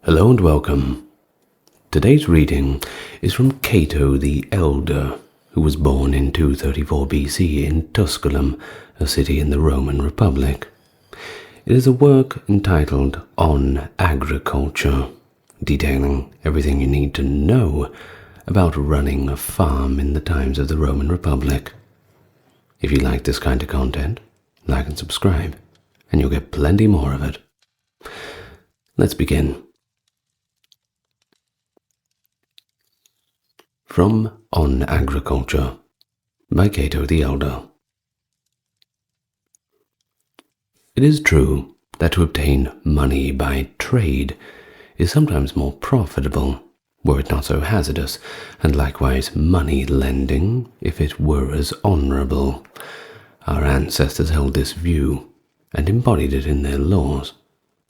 Hello and welcome. Today's reading is from Cato the Elder, who was born in 234 BC in Tusculum, a city in the Roman Republic. It is a work entitled On Agriculture, detailing everything you need to know about running a farm in the times of the Roman Republic. If you like this kind of content, like and subscribe, and you'll get plenty more of it. Let's begin. From On Agriculture by Cato the Elder. It is true that to obtain money by trade is sometimes more profitable, were it not so hazardous, and likewise money lending, if it were as honourable. Our ancestors held this view, and embodied it in their laws,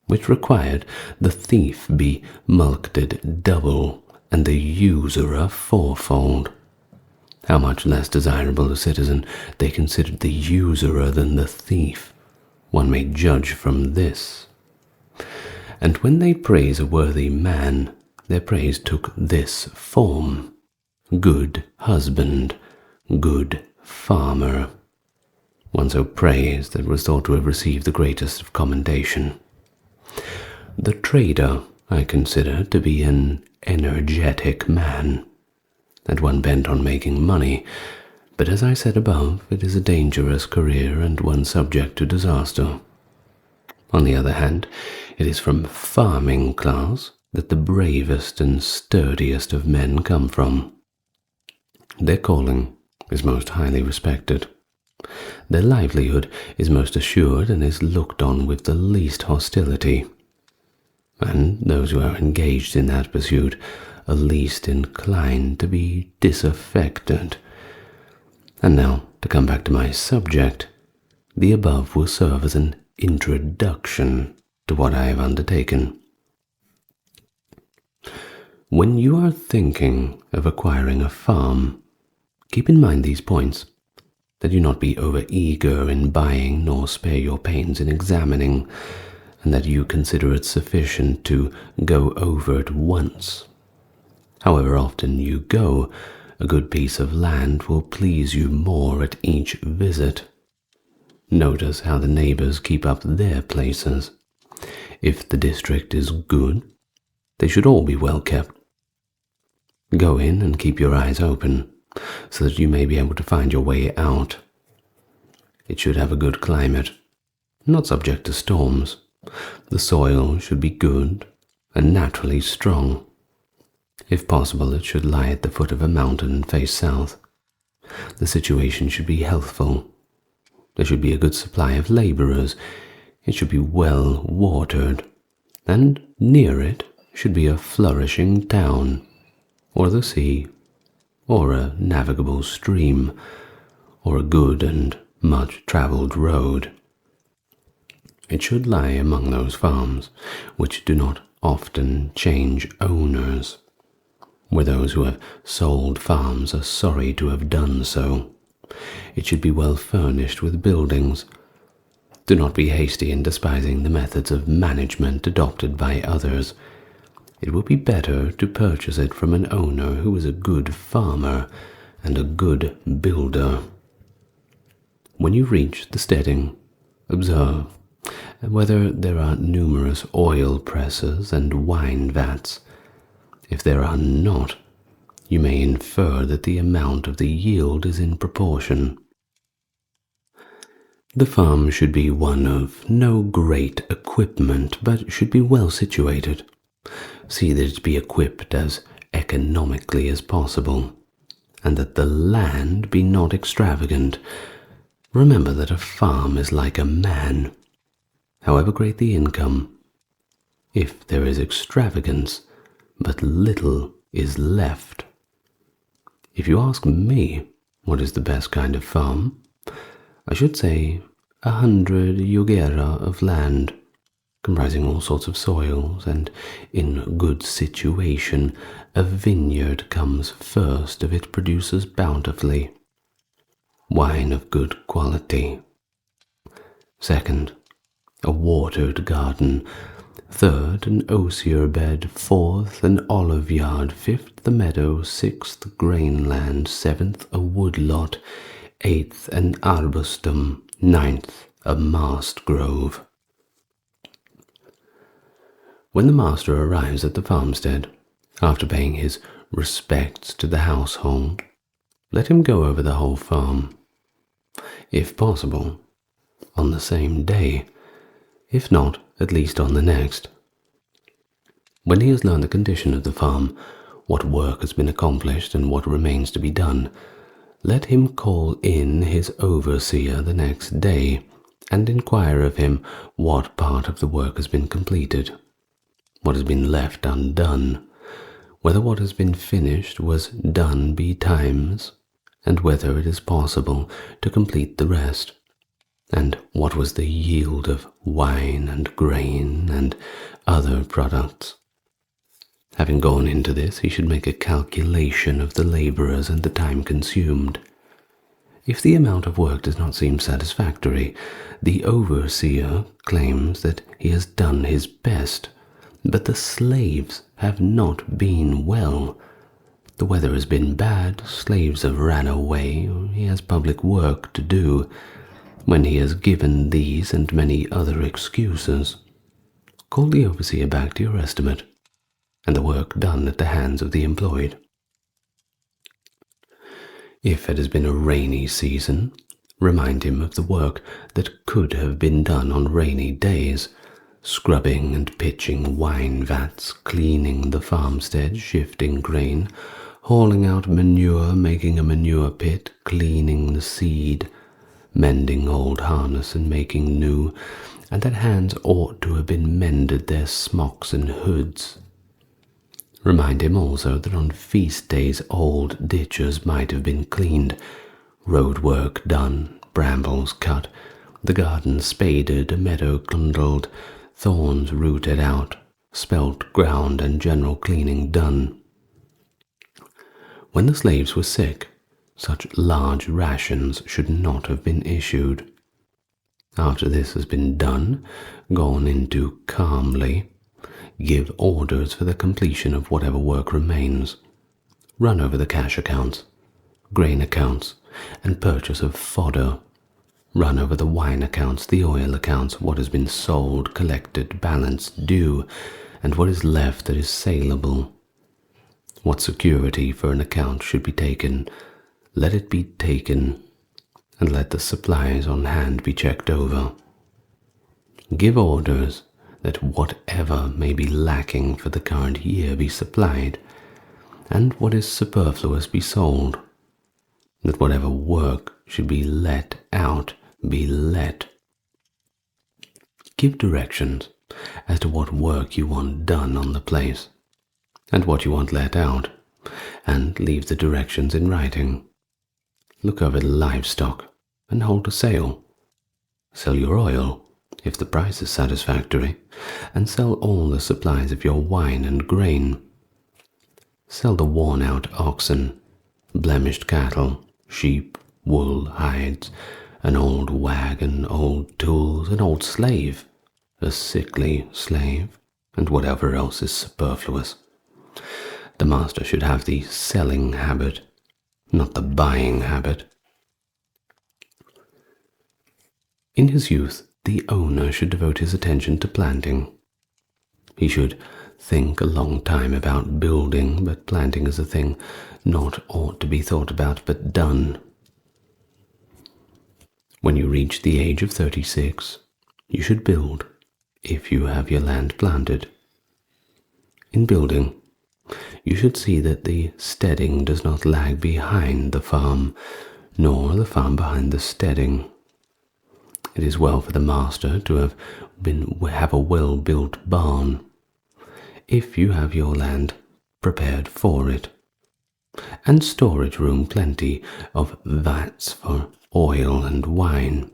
which required the thief be mulcted double, and the usurer fourfold. How much less desirable a citizen they considered the usurer than the thief, one may judge from this. And when they praise a worthy man, their praise took this form: good husband, good farmer. One so praised that was thought to have received the greatest of commendation. The trader I consider to be an energetic man, and one bent on making money, but as I said above, it is a dangerous career and one subject to disaster. On the other hand, it is from farming class that the bravest and sturdiest of men come from. Their calling is most highly respected. Their livelihood is most assured and is looked on with the least hostility. And those who are engaged in that pursuit are least inclined to be disaffected. And now, to come back to my subject, the above will serve as an introduction to what I have undertaken. When you are thinking of acquiring a farm, keep in mind these points, that you not be over-eager in buying, nor spare your pains in examining, and that you consider it sufficient to go over it once. However often you go, a good piece of land will please you more at each visit. Notice how the neighbors keep up their places. If the district is good, they should all be well kept. Go in and keep your eyes open, so that you may be able to find your way out. It should have a good climate, not subject to storms. The soil should be good and naturally strong. If possible, it should lie at the foot of a mountain and face south. The situation should be healthful. There should be a good supply of labourers. It should be well watered, and near it should be a flourishing town, or the sea, or a navigable stream, or a good and much travelled road. It should lie among those farms which do not often change owners, where those who have sold farms are sorry to have done so. It should be well furnished with buildings. Do not be hasty in despising the methods of management adopted by others. It will be better to purchase it from an owner who is a good farmer and a good builder. When you reach the steading, observe whether there are numerous oil presses and wine vats. If there are not, you may infer that the amount of the yield is in proportion. The farm should be one of no great equipment, but should be well situated. See that it be equipped as economically as possible, and that the land be not extravagant. Remember that a farm is like a man. However great the income, if there is extravagance, but little is left. If you ask me what is the best kind of farm, I should say 100 jugera of land, comprising all sorts of soils, and in good situation. A vineyard comes first if it produces bountifully. Wine of good quality. Second, a watered garden, third an osier bed, fourth an olive yard, fifth the meadow, sixth grain land, seventh a wood lot, eighth an arbustum, ninth a mast grove. When the master arrives at the farmstead, after paying his respects to the household, let him go over the whole farm, if possible, on the same day, if not, at least on the next. When he has learned the condition of the farm, what work has been accomplished and what remains to be done, let him call in his overseer the next day and inquire of him what part of the work has been completed, what has been left undone, whether what has been finished was done betimes, and whether it is possible to complete the rest, and what was the yield of wine and grain and other products. Having gone into this, he should make a calculation of the laborers and the time consumed. If the amount of work does not seem satisfactory, the overseer claims that he has done his best, but the slaves have not been well. The weather has been bad, slaves have ran away, or he has public work to do. When he has given these and many other excuses, call the overseer back to your estimate, and the work done at the hands of the employed. If it has been a rainy season, remind him of the work that could have been done on rainy days, scrubbing and pitching wine vats, cleaning the farmstead, shifting grain, hauling out manure, making a manure pit, cleaning the seed, mending old harness and making new, and that hands ought to have been mended their smocks and hoods. Remind him also that on feast days old ditches might have been cleaned, road work done, brambles cut, the garden spaded, a meadow trundled, thorns rooted out, spelt ground, and general cleaning done. When the slaves were sick, such large rations should not have been issued. After this has been done, gone into calmly, give orders for the completion of whatever work remains. Run over the cash accounts, grain accounts, and purchase of fodder. Run over the wine accounts, the oil accounts, what has been sold, collected, balanced, due, and what is left that is saleable. What security for an account should be taken, let it be taken, and let the supplies on hand be checked over. Give orders that whatever may be lacking for the current year be supplied, and what is superfluous be sold, that whatever work should be let out be let. Give directions as to what work you want done on the place, and what you want let out, and leave the directions in writing. Look over the livestock and hold a sale. Sell your oil, if the price is satisfactory, and sell all the supplies of your wine and grain. Sell the worn-out oxen, blemished cattle, sheep, wool, hides, an old wagon, old tools, an old slave, a sickly slave, and whatever else is superfluous. The master should have the selling habit, not the buying habit. In his youth, the owner should devote his attention to planting. He should think a long time about building, but planting is a thing not ought to be thought about but done. When you reach the age of 36, you should build, if you have your land planted. In building, you should see that the steading does not lag behind the farm, nor the farm behind the steading. It is well for the master to have a well-built barn, if you have your land prepared for it, and storage room plenty of vats for oil and wine,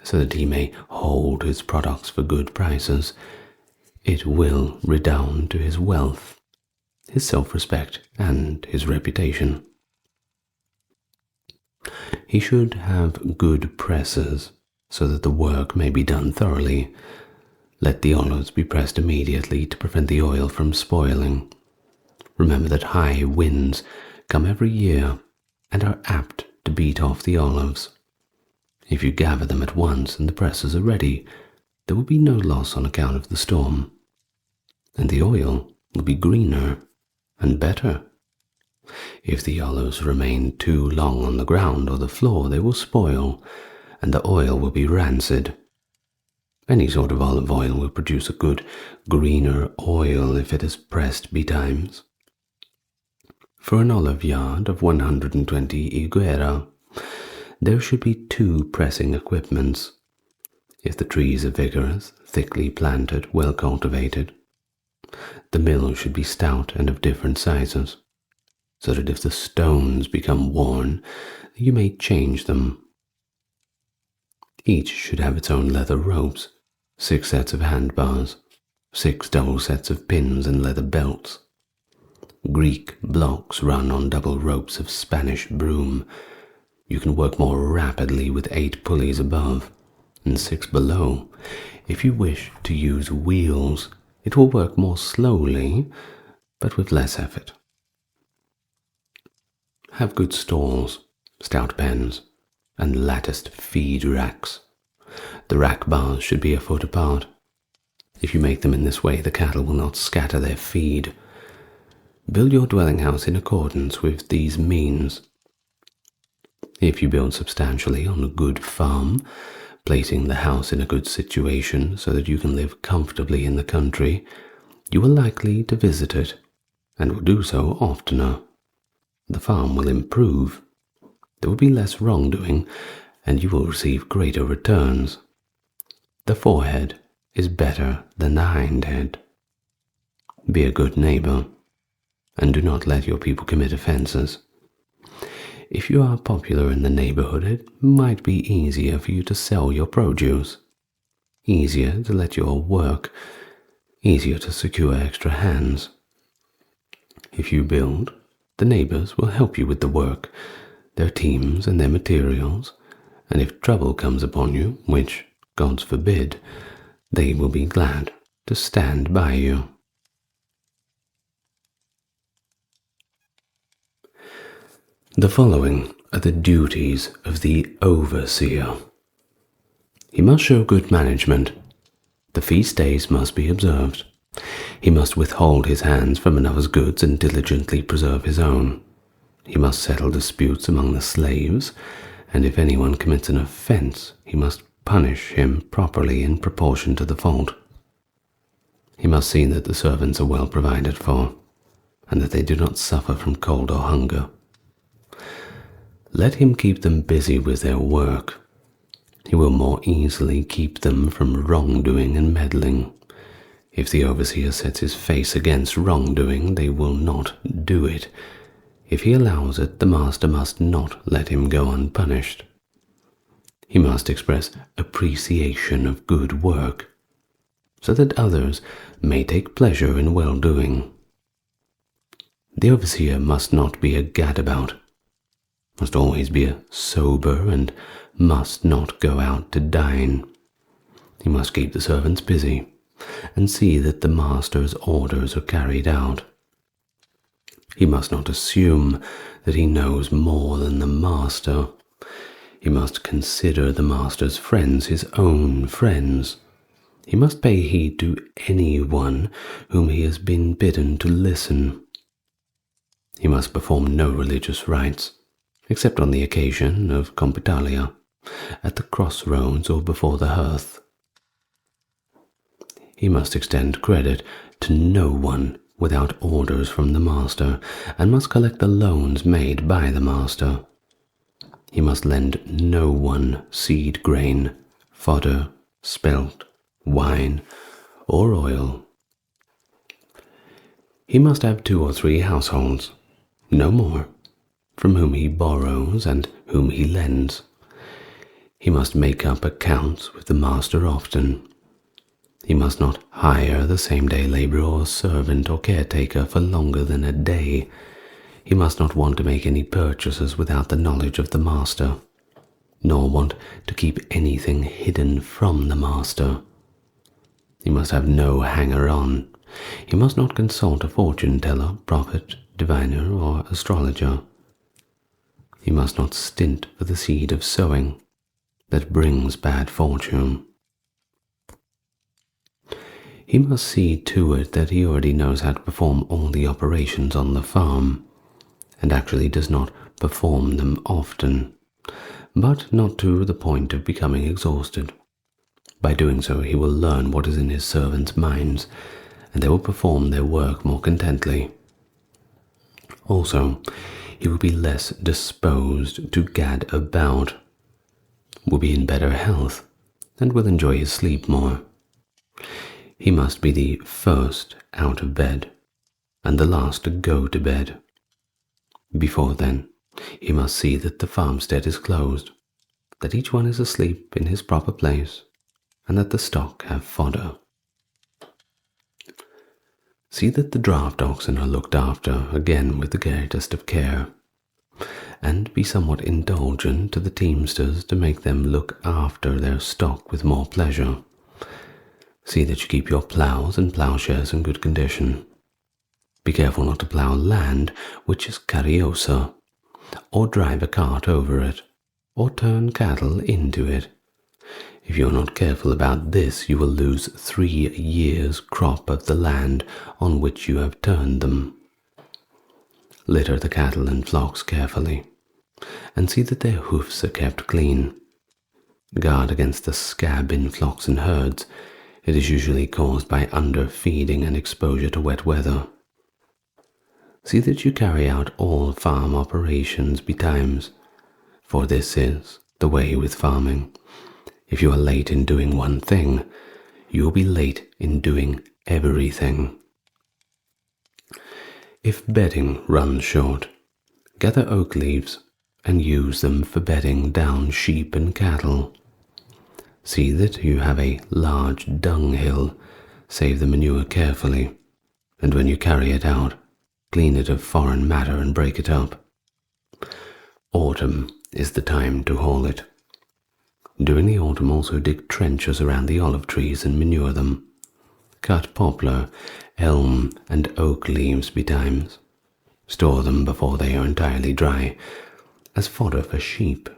so that he may hold his products for good prices. It will redound to his wealth, his self-respect, and his reputation. He should have good presses, so that the work may be done thoroughly. Let the olives be pressed immediately to prevent the oil from spoiling. Remember that high winds come every year and are apt to beat off the olives. If you gather them at once and the presses are ready, there will be no loss on account of the storm, and the oil will be greener and better. If the olives remain too long on the ground or the floor, they will spoil, and the oil will be rancid. Any sort of olive oil will produce a good, greener oil if it is pressed betimes. For an olive yard of 120 higuera, there should be 2 pressing equipments. If the trees are vigorous, thickly planted, well cultivated, the mill should be stout and of different sizes, so that if the stones become worn, you may change them. Each should have its own leather ropes, 6 sets of handbars, 6 double sets of pins and leather belts. Greek blocks run on double ropes of Spanish broom. You can work more rapidly with 8 pulleys above and 6 below. If you wish to use wheels, it will work more slowly, but with less effort. Have good stalls, stout pens, and latticed feed racks. The rack bars should be a foot apart. If you make them in this way, the cattle will not scatter their feed. Build your dwelling house in accordance with these means. If you build substantially on a good farm, placing the house in a good situation so that you can live comfortably in the country, you are likely to visit it, and will do so oftener. The farm will improve. There will be less wrongdoing, and you will receive greater returns. The forehead is better than the hindhead. Be a good neighbor, and do not let your people commit offenses. If you are popular in the neighborhood, it might be easier for you to sell your produce, easier to let your work, easier to secure extra hands. If you build, the neighbors will help you with the work, their teams and their materials, and if trouble comes upon you, which, God forbid, they will be glad to stand by you. The following are the duties of the overseer. He must show good management. The feast days must be observed. He must withhold his hands from another's goods and diligently preserve his own. He must settle disputes among the slaves, and if anyone commits an offense, he must punish him properly in proportion to the fault. He must see that the servants are well provided for, and that they do not suffer from cold or hunger. Let him keep them busy with their work. He will more easily keep them from wrongdoing and meddling. If the overseer sets his face against wrongdoing, they will not do it. If he allows it, the master must not let him go unpunished. He must express appreciation of good work, so that others may take pleasure in well-doing. The overseer must not be a gadabout, must always be sober, and must not go out to dine. He must keep the servants busy, and see that the master's orders are carried out. He must not assume that he knows more than the master. He must consider the master's friends his own friends. He must pay heed to anyone whom he has been bidden to listen. He must perform no religious rites, except on the occasion of compitalia, at the crossroads or before the hearth. He must extend credit to no one without orders from the master, and must collect the loans made by the master. He must lend no one seed grain, fodder, spelt, wine, or oil. He must have 2 or 3 households, no more, from whom he borrows and whom he lends. He must make up accounts with the master often. He must not hire the same-day laborer or servant or caretaker for longer than a day. He must not want to make any purchases without the knowledge of the master, nor want to keep anything hidden from the master. He must have no hanger-on. He must not consult a fortune-teller, prophet, diviner, or astrologer. He must not stint for the seed of sowing that brings bad fortune. He must see to it that he already knows how to perform all the operations on the farm, and actually does not perform them often, but not to the point of becoming exhausted. By doing so, he will learn what is in his servants' minds, and they will perform their work more contently. Also, he will be less disposed to gad about, will be in better health, and will enjoy his sleep more. He must be the first out of bed, and the last to go to bed. Before then, he must see that the farmstead is closed, that each one is asleep in his proper place, and that the stock have fodder. See that the draft oxen are looked after, again with the greatest of care, and be somewhat indulgent to the teamsters to make them look after their stock with more pleasure. See that you keep your ploughs and ploughshares in good condition. Be careful not to plough land which is cariosa, or drive a cart over it, or turn cattle into it. If you are not careful about this, you will lose 3 years' crop of the land on which you have turned them. Litter the cattle and flocks carefully, and see that their hoofs are kept clean. Guard against the scab in flocks and herds. It is usually caused by underfeeding and exposure to wet weather. See that you carry out all farm operations betimes, for this is the way with farming. If you are late in doing one thing, you will be late in doing everything. If bedding runs short, gather oak leaves and use them for bedding down sheep and cattle. See that you have a large dunghill, save the manure carefully, and when you carry it out, clean it of foreign matter and break it up. Autumn is the time to haul it. During the autumn also dig trenches around the olive trees and manure them. Cut poplar, elm, and oak leaves betimes. Store them before they are entirely dry, as fodder for sheep.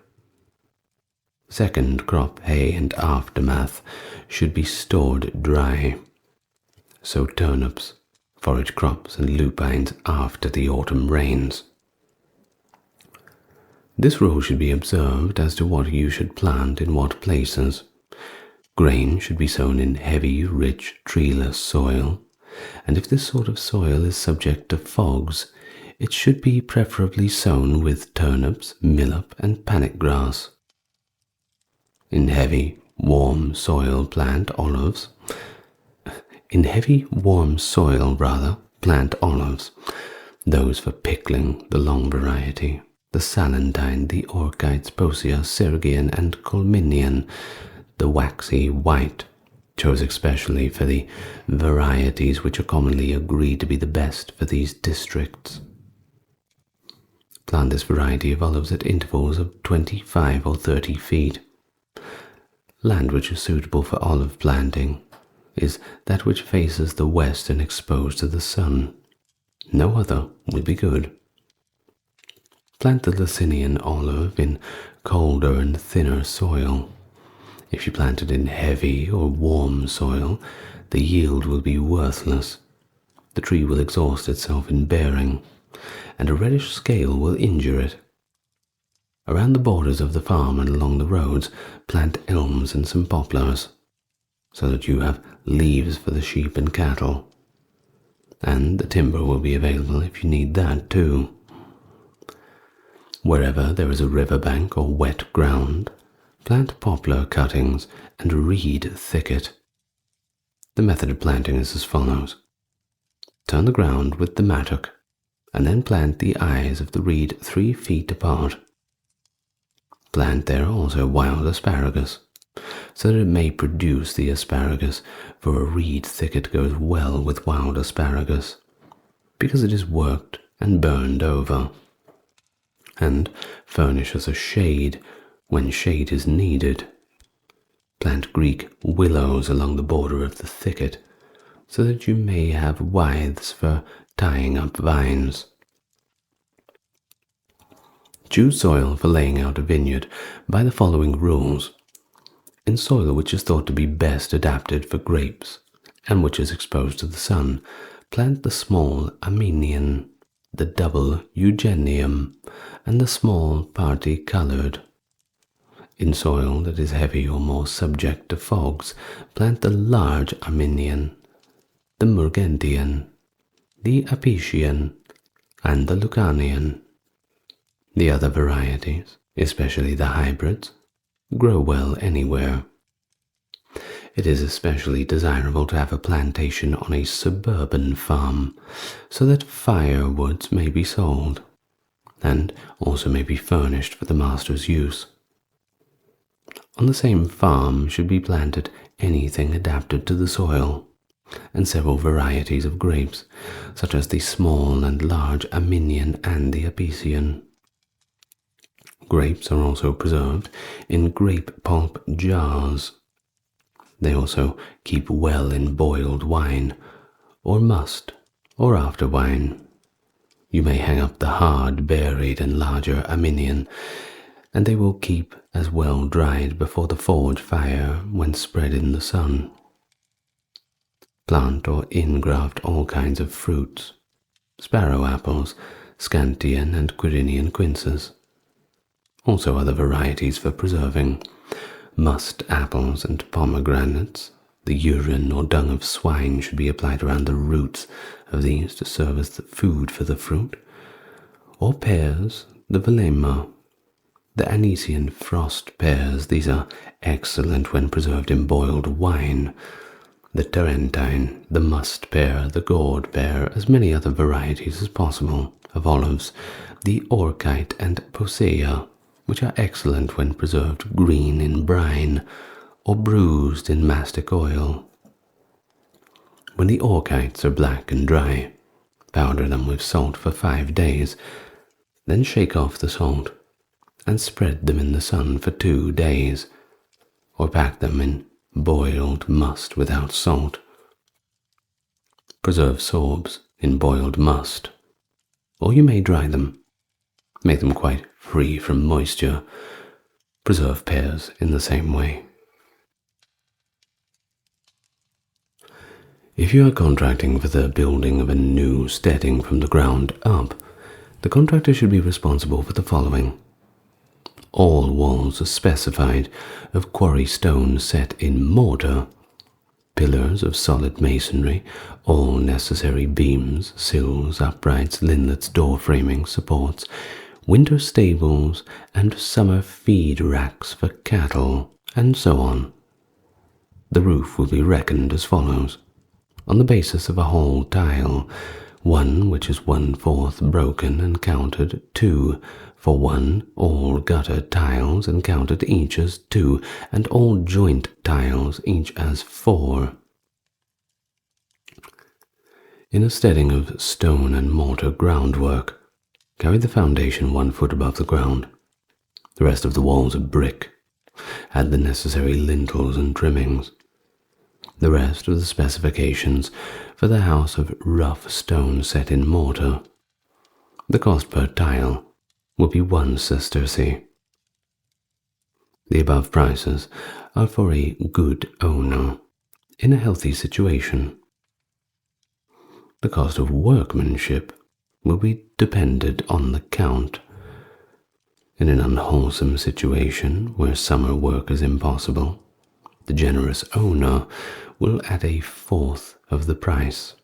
Second crop hay and aftermath should be stored dry. Sow turnips, forage crops, and lupines after the autumn rains. This rule should be observed as to what you should plant in what places. Grain should be sown in heavy, rich, treeless soil, and if this sort of soil is subject to fogs, it should be preferably sown with turnips, millet, and panic grass. In heavy, warm soil, plant olives. Plant olives, those for pickling, the long variety, the salentine, the orchids, posea, sergian, and colminian, the waxy white, chose especially for the varieties which are commonly agreed to be the best for these districts. Plant this variety of olives at intervals of 25 or 30 feet. Land which is suitable for olive planting is that which faces the west and exposed to the sun. No other will be good. Plant the Licinian olive in colder and thinner soil. If you plant it in heavy or warm soil, the yield will be worthless. The tree will exhaust itself in bearing, and a reddish scale will injure it. Around the borders of the farm and along the roads, plant elms and some poplars, so that you have leaves for the sheep and cattle. And the timber will be available if you need that too. Wherever there is a river bank or wet ground, plant poplar cuttings and reed thicket. The method of planting is as follows. Turn the ground with the mattock, and then plant the eyes of the reed 3 feet apart. Plant there also wild asparagus, so that it may produce the asparagus, for a reed thicket goes well with wild asparagus, because it is worked and burned over, and furnishes a shade when shade is needed. Plant Greek willows along the border of the thicket, so that you may have withes for tying up vines. Choose soil for laying out a vineyard by the following rules. In soil which is thought to be best adapted for grapes, and which is exposed to the sun, plant the small Armenian, the double Eugenium, and the small parti-colored. In soil that is heavy or more subject to fogs, plant the large Armenian, the Murgentian, the Apician, and the Lucanian. The other varieties, especially the hybrids, grow well anywhere. It is especially desirable to have a plantation on a suburban farm, so that firewoods may be sold, and also may be furnished for the master's use. On the same farm should be planted anything adapted to the soil, and several varieties of grapes, such as the small and large Armenian and the Apician. Grapes are also preserved in grape pulp jars. They also keep well in boiled wine, or must, or after wine. You may hang up the hard, berried, and larger Armenian, and they will keep as well dried before the forge fire when spread in the sun. Plant or ingraft all kinds of fruits, sparrow apples, Scantian and Quirinian quinces. Also other varieties for preserving, must apples and pomegranates. The urine or dung of swine should be applied around the roots of these to serve as the food for the fruit. Or pears, the Velema, the Anician frost pears. These are excellent when preserved in boiled wine. The Tarentine, the must pear, the gourd pear, as many other varieties as possible of olives, the Orchite and Posea, which are excellent when preserved green in brine or bruised in mastic oil. When the orchites are black and dry, powder them with salt for 5 days, then shake off the salt and spread them in the sun for 2 days, or pack them in boiled must without salt. Preserve sorbs in boiled must, or you may dry them. Make them quite free from moisture. Preserve pears in the same way. If you are contracting for the building of a new steading from the ground up, the contractor should be responsible for the following. All walls are specified of quarry stone set in mortar, pillars of solid masonry, all necessary beams, sills, uprights, linlets, door framing, supports, winter stables, and summer feed racks for cattle, and so on. The roof will be reckoned as follows. On the basis of a whole tile, 1 which is 1/4 broken and counted 2, for 1 all gutter tiles and counted each as 2, and all joint tiles each as 4. In a steading of stone and mortar groundwork, carry the foundation 1 foot above the ground. The rest of the walls are brick. Add the necessary lintels and trimmings. The rest of the specifications for the house of rough stone set in mortar. The cost per tile will be 1 sesterce. The above prices are for a good owner in a healthy situation. The cost of workmanship will be dependent on the count. In an unwholesome situation where summer work is impossible, the generous owner will add 1/4 of the price.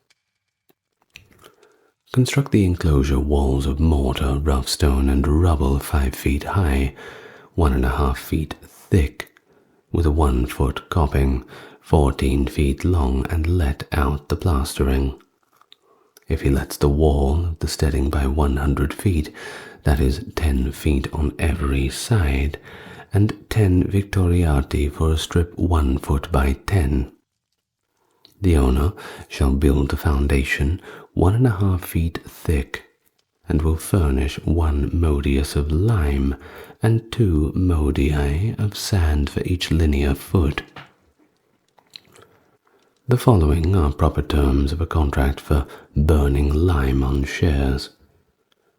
Construct the enclosure walls of mortar, rough stone, and rubble 5 feet high, 1½ feet thick, with a 1 foot coping, 14 feet long, and let out the plastering. If he lets the wall of the steading by 100 feet, that is 10 feet on every side, and 10 victoriati for a strip 1 foot by 10. The owner shall build the foundation 1½ feet thick, and will furnish 1 modius of lime and 2 modii of sand for each linear foot. The following are proper terms of a contract for burning lime on shares.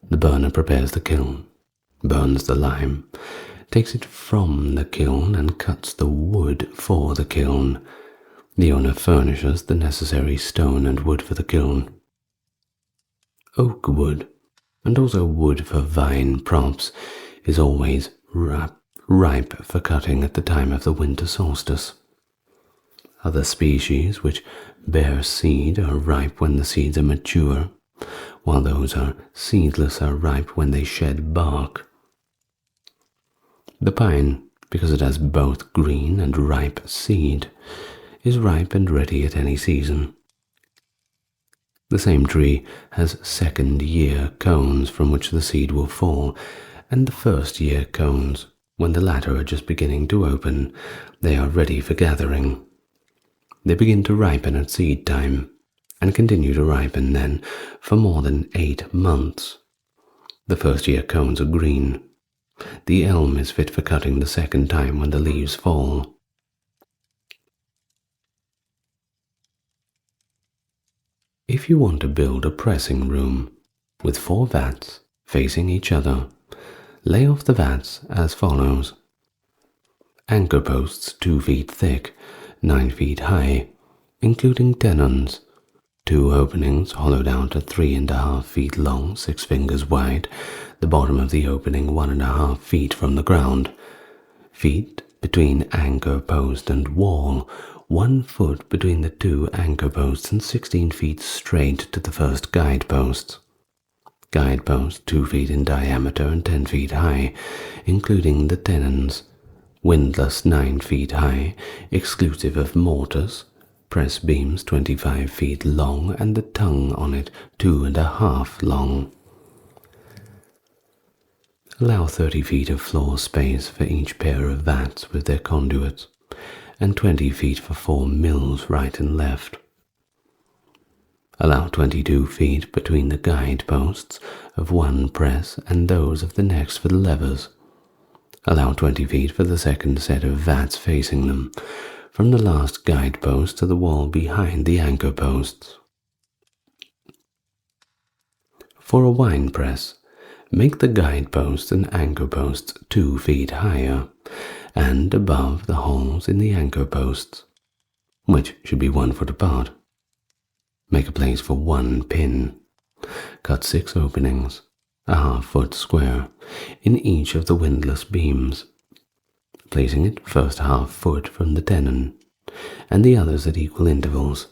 The burner prepares the kiln, burns the lime, takes it from the kiln and cuts the wood for the kiln. The owner furnishes the necessary stone and wood for the kiln. Oak wood, and also wood for vine props, is always ripe for cutting at the time of the winter solstice. Other species which bear seed are ripe when the seeds are mature, while those are seedless are ripe when they shed bark. The pine, because it has both green and ripe seed, is ripe and ready at any season. The same tree has second-year cones from which the seed will fall, and the first-year cones. When the latter are just beginning to open, they are ready for gathering. They begin to ripen at seed time, and continue to ripen then for more than 8 months. The first-year cones are green. The elm is fit for cutting the second time when the leaves fall. If you want to build a pressing room with 4 vats facing each other, lay off the vats as follows. Anchor posts 2 feet thick, 9 feet high, including tenons, 2 openings hollowed out at 3.5 feet long, 6 fingers wide, the bottom of the opening 1.5 feet from the ground. Feet between anchor post and wall, 1 foot between the 2 anchor posts and 16 feet straight to the first guide posts. Guide posts 2 feet in diameter and 10 feet high, including the tenons. Windlass 9 feet high, exclusive of mortise. Press beams 25 feet long and the tongue on it 2.5 long. Allow 30 feet of floor space for each pair of vats with their conduits, and 20 feet for 4 mills right and left. Allow 22 feet between the guide posts of one press and those of the next for the levers. Allow 20 feet for the second set of vats facing them, from the last guide post to the wall behind the anchor posts. For a wine press, make the guide posts and anchor posts 2 feet higher, and above the holes in the anchor posts, which should be 1 foot apart. Make a place for 1 pin. Cut 6 openings, 1/2 foot square, in each of the windlass beams, placing it first 1/2 foot from the tenon, and the others at equal intervals.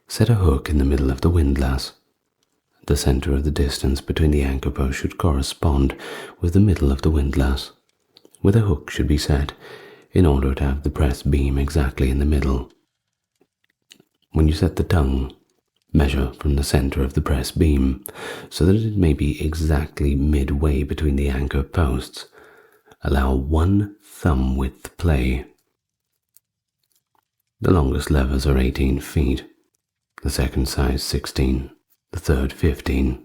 Set a hook in the middle of the windlass. The center of the distance between the anchor posts should correspond with the middle of the windlass, where the hook should be set in order to have the press beam exactly in the middle. When you set the tongue, measure from the center of the press beam so that it may be exactly midway between the anchor posts. Allow 1 thumb width play. The longest levers are 18 feet, the second size 16, the third 15.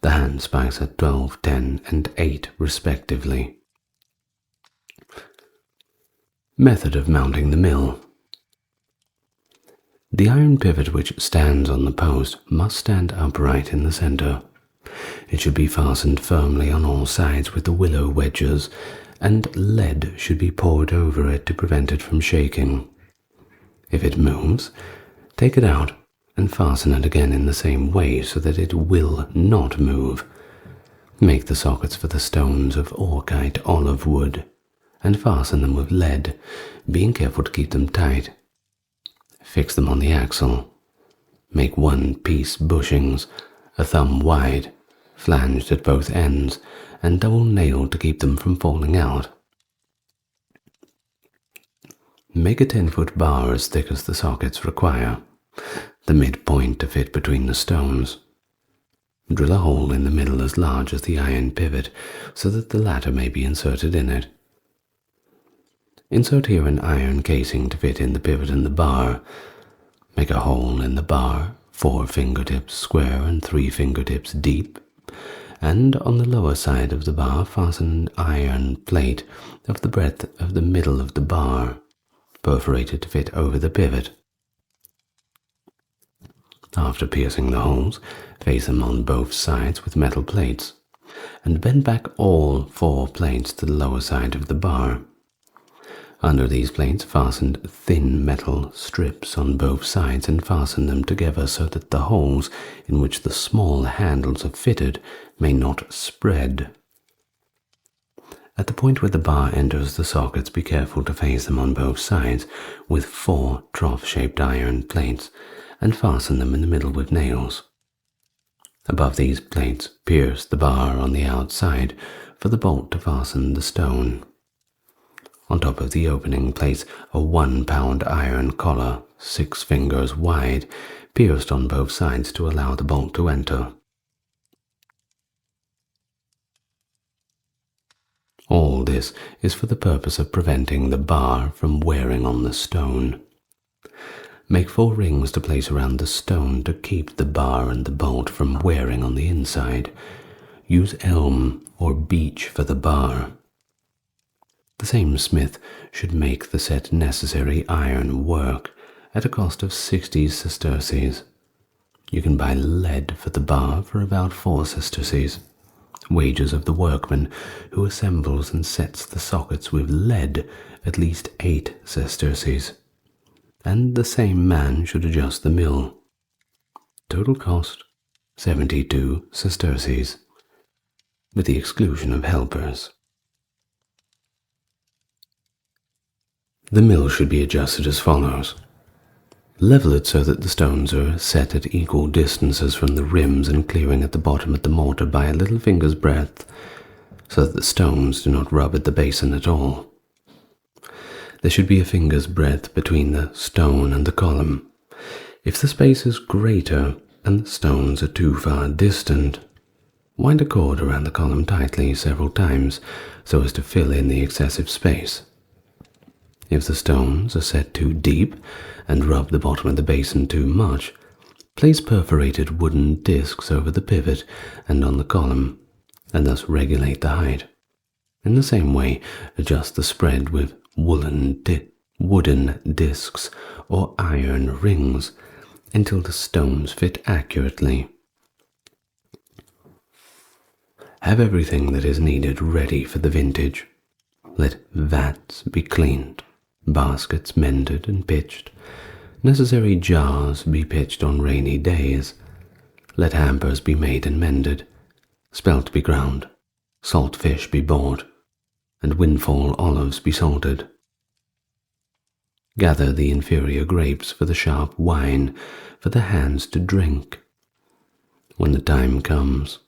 The hand spikes are 12, 10, and 8 respectively. Method of mounting the mill. The iron pivot which stands on the post must stand upright in the center. It should be fastened firmly on all sides with the willow wedges, and lead should be poured over it to prevent it from shaking. If it moves, take it out and fasten it again in the same way so that it will not move. Make the sockets for the stones of orchite olive wood, and fasten them with lead, being careful to keep them tight. Fix them on the axle. Make 1-piece bushings, a thumb wide, flanged at both ends, and double nailed to keep them from falling out. Make a 10-foot bar as thick as the sockets require, the midpoint to fit between the stones. Drill a hole in the middle as large as the iron pivot so that the latter may be inserted in it. Insert here an iron casing to fit in the pivot and the bar. Make a hole in the bar, 4 fingertips square and 3 fingertips deep, and on the lower side of the bar fasten an iron plate of the breadth of the middle of the bar, perforated to fit over the pivot. After piercing the holes, face them on both sides with metal plates, and bend back all 4 plates to the lower side of the bar. Under these plates fasten thin metal strips on both sides and fasten them together so that the holes in which the small handles are fitted may not spread. At the point where the bar enters the sockets, be careful to face them on both sides with 4 trough-shaped iron plates and fasten them in the middle with nails. Above these plates, pierce the bar on the outside for the bolt to fasten the stone. On top of the opening, place a 1-pound iron collar, 6 fingers wide, pierced on both sides to allow the bolt to enter. All this is for the purpose of preventing the bar from wearing on the stone. Make 4 rings to place around the stone to keep the bar and the bolt from wearing on the inside. Use elm or beech for the bar. The same smith should make the set necessary iron work at a cost of 60 sesterces. You can buy lead for the bar for about 4 sesterces. Wages of the workman who assembles and sets the sockets with lead at least 8 sesterces. And the same man should adjust the mill. Total cost 72 sesterces, with the exclusion of helpers. The mill should be adjusted as follows. Level it so that the stones are set at equal distances from the rims and clearing at the bottom of the mortar by a little finger's breadth, so that the stones do not rub at the basin at all. There should be a finger's breadth between the stone and the column. If the space is greater and the stones are too far distant, wind a cord around the column tightly several times so as to fill in the excessive space. If the stones are set too deep and rub the bottom of the basin too much, place perforated wooden discs over the pivot and on the column, and thus regulate the height. In the same way, adjust the spread with wooden discs or iron rings until the stones fit accurately. Have everything that is needed ready for the vintage. Let vats be cleaned, baskets mended and pitched, necessary jars be pitched on rainy days. Let hampers be made and mended, spelt be ground, salt fish be bought, and windfall olives be salted. Gather the inferior grapes for the sharp wine, for the hands to drink. When the time comes,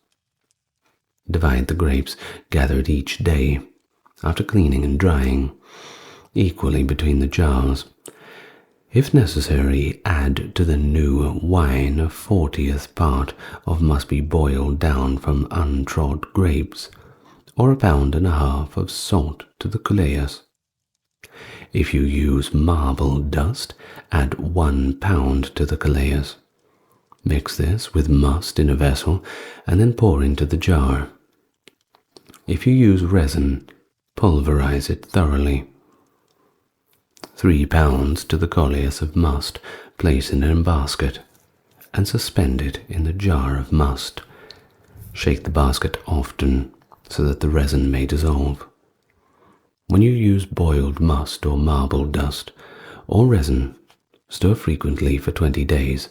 divide the grapes gathered each day, after cleaning and drying, equally between the jars. If necessary, add to the new wine a 40th part of must be boiled down from untrod grapes, or 1.5 pounds of salt to the culleas. If you use marble dust, add 1 pound to the culleas. Mix this with must in a vessel and then pour into the jar. If you use resin, pulverize it thoroughly. 3 pounds to the culleas of must, place in a basket, and suspend it in the jar of must. Shake the basket often, so that the resin may dissolve. When you use boiled must or marble dust or resin, stir frequently for 20 days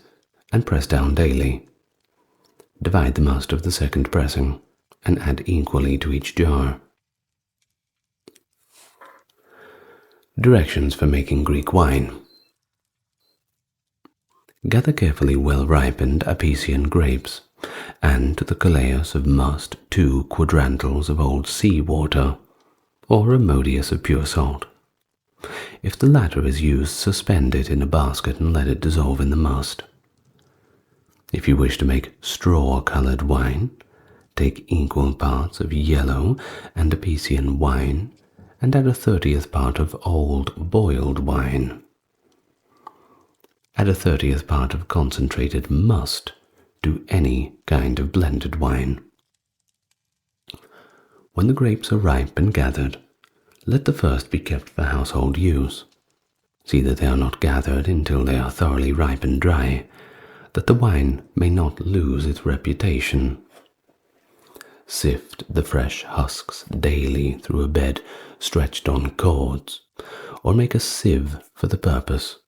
and press down daily. Divide the must of the second pressing and add equally to each jar. Directions for making Greek wine. Gather carefully well-ripened Apician grapes, and to the culleas of must 2 quadrantals of old sea water, or a modius of pure salt. If the latter is used, suspend it in a basket and let it dissolve in the must. If you wish to make straw-colored wine, take equal parts of yellow and Apician wine and add a 30th part of old boiled wine. Add a 30th part of concentrated must to any kind of blended wine. When the grapes are ripe and gathered, let the first be kept for household use. See that they are not gathered until they are thoroughly ripe and dry, that the wine may not lose its reputation. Sift the fresh husks daily through a bed stretched on cords, or make a sieve for the purpose,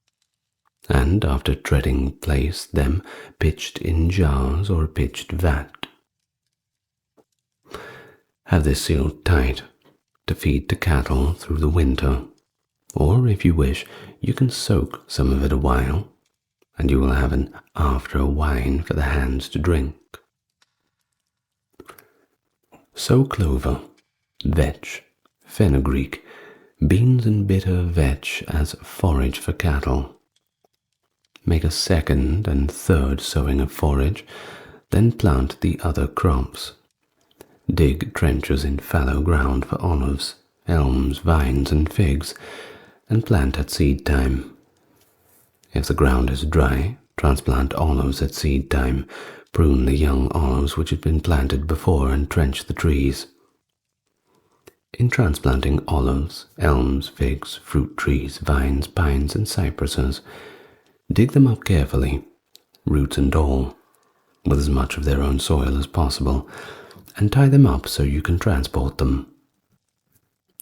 and after treading place them pitched in jars or a pitched vat. Have this sealed tight to feed to cattle through the winter, or if you wish, you can soak some of it a while, and you will have an after wine for the hands to drink. Sow clover, vetch, fenugreek, beans and bitter vetch as forage for cattle. Make a second and third sowing of forage, then plant the other crops. Dig trenches in fallow ground for olives, elms, vines, and figs, and plant at seed time. If the ground is dry, transplant olives at seed time, prune the young olives which had been planted before, and trench the trees. In transplanting olives, elms, figs, fruit trees, vines, pines, and cypresses, dig them up carefully, roots and all, with as much of their own soil as possible, and tie them up so you can transport them.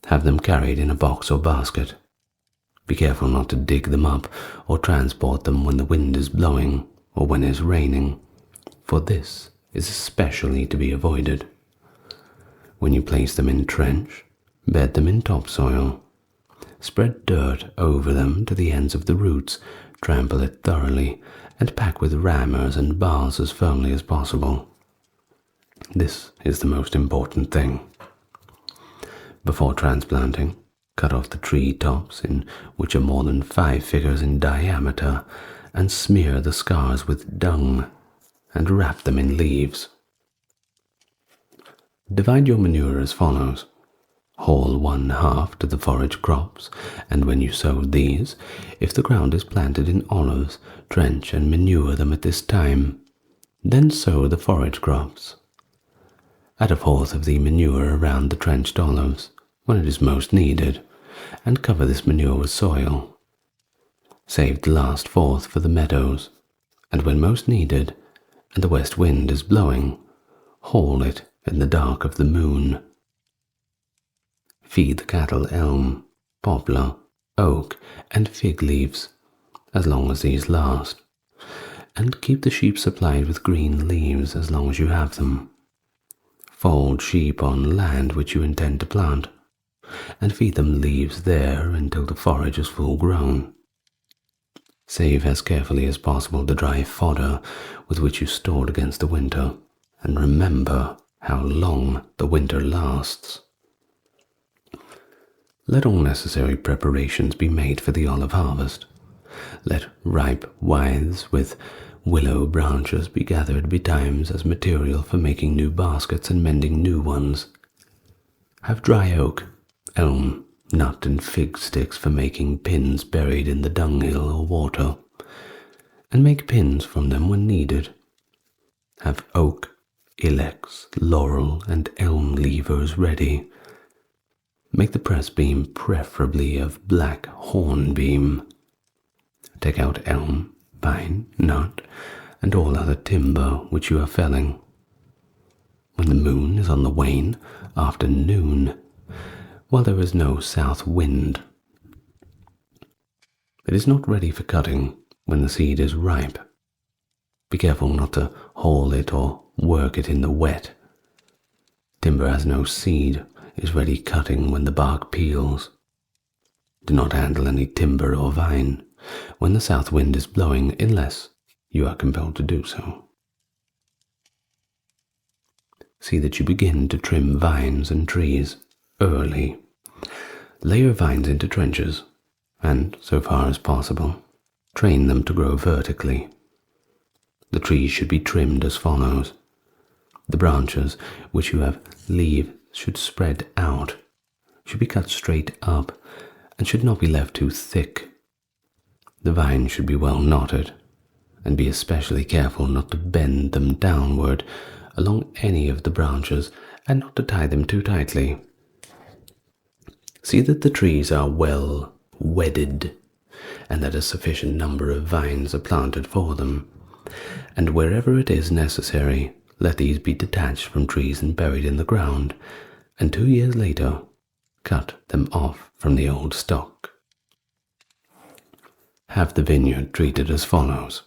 Have them carried in a box or basket. Be careful not to dig them up or transport them when the wind is blowing or when it is raining, for this is especially to be avoided. When you place them in trench, bed them in topsoil. Spread dirt over them to the ends of the roots, trample it thoroughly, and pack with rammers and bars as firmly as possible. This is the most important thing. Before transplanting, cut off the tree tops in which are more than 5 figures in diameter, and smear the scars with dung, and wrap them in leaves. Divide your manure as follows. Haul 1/2 to the forage crops, and when you sow these, if the ground is planted in olives, trench and manure them at this time. Then sow the forage crops. Add 1/4 of the manure around the trenched olives when it is most needed, and cover this manure with soil. Save the last 1/4 for the meadows, and when most needed, and the west wind is blowing, haul it in the dark of the moon. Feed the cattle elm, poplar, oak, and fig leaves, as long as these last, and keep the sheep supplied with green leaves as long as you have them. Fold sheep on land which you intend to plant, and feed them leaves there until the forage is full grown. Save as carefully as possible the dry fodder with which you stored against the winter, and remember how long the winter lasts. Let all necessary preparations be made for the olive harvest. Let ripe withes with willow branches be gathered betimes as material for making new baskets and mending new ones. Have dry oak, elm, nut, and fig sticks for making pins buried in the dunghill or water, and make pins from them when needed. Have oak, ilex, laurel, and elm levers ready. Make the press beam preferably of black hornbeam. Take out elm, pine, nut, and all other timber which you are felling. When the moon is on the wane, after noon, while there is no south wind. It is not ready for cutting when the seed is ripe. Be careful not to haul it or work it in the wet. Timber has no seed, is ready cutting when the bark peels. Do not handle any timber or vine when the south wind is blowing unless you are compelled to do so. See that you begin to trim vines and trees early. Lay your vines into trenches and, so far as possible, train them to grow vertically. The trees should be trimmed as follows. The branches which you have leaves should spread out, should be cut straight up, and should not be left too thick. The vines should be well knotted, and be especially careful not to bend them downward along any of the branches and not to tie them too tightly. See that the trees are well wedded, and that a sufficient number of vines are planted for them, and wherever it is necessary, let these be detached from trees and buried in the ground, and 2 years later, cut them off from the old stock. Have the vineyard treated as follows.